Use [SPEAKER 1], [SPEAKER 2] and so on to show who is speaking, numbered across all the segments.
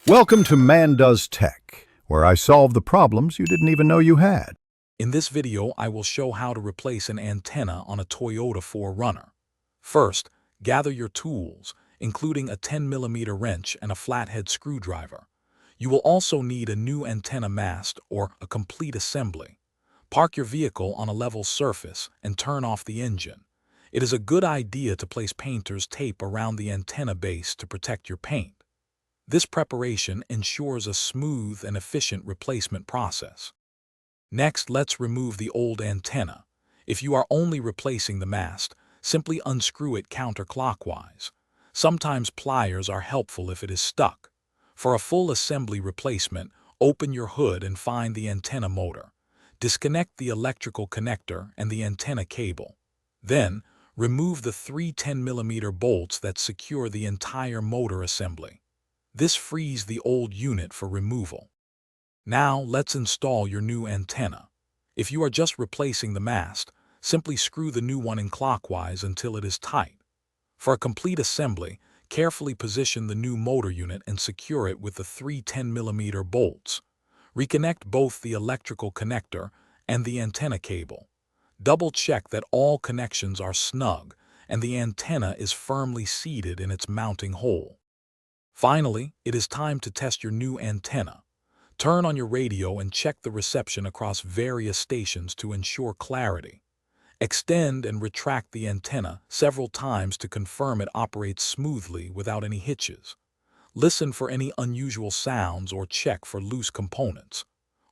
[SPEAKER 1] Welcome to Man Does Tech, where I solve the problems you didn't even know you had.
[SPEAKER 2] In this video, I will show how to replace an antenna on a Toyota 4Runner. First, gather your tools, including a 10mm wrench and a flathead screwdriver. You will also need a new antenna mast or a complete assembly. Park your vehicle on a level surface and turn off the engine. It is a good idea to place painter's tape around the antenna base to protect your paint. This preparation ensures a smooth and efficient replacement process. Next, let's remove the old antenna. If you are only replacing the mast, simply unscrew it counterclockwise. Sometimes pliers are helpful if it is stuck. For a full assembly replacement, open your hood and find the antenna motor. Disconnect the electrical connector and the antenna cable. Then, remove the three 10mm bolts that secure the entire motor assembly. This frees the old unit for removal. Now, let's install your new antenna. If you are just replacing the mast, simply screw the new one in clockwise until it is tight. For a complete assembly, carefully position the new motor unit and secure it with the three 10mm bolts. Reconnect both the electrical connector and the antenna cable. Double-check that all connections are snug and the antenna is firmly seated in its mounting hole. Finally, it is time to test your new antenna. Turn on your radio and check the reception across various stations to ensure clarity. Extend and retract the antenna several times to confirm it operates smoothly without any hitches. Listen for any unusual sounds or check for loose components.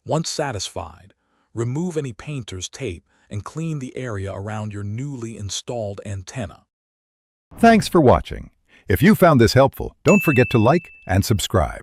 [SPEAKER 2] Once satisfied, remove any painter's tape and clean the area around your newly installed antenna.
[SPEAKER 1] Thanks for watching. If you found this helpful, don't forget to like and subscribe.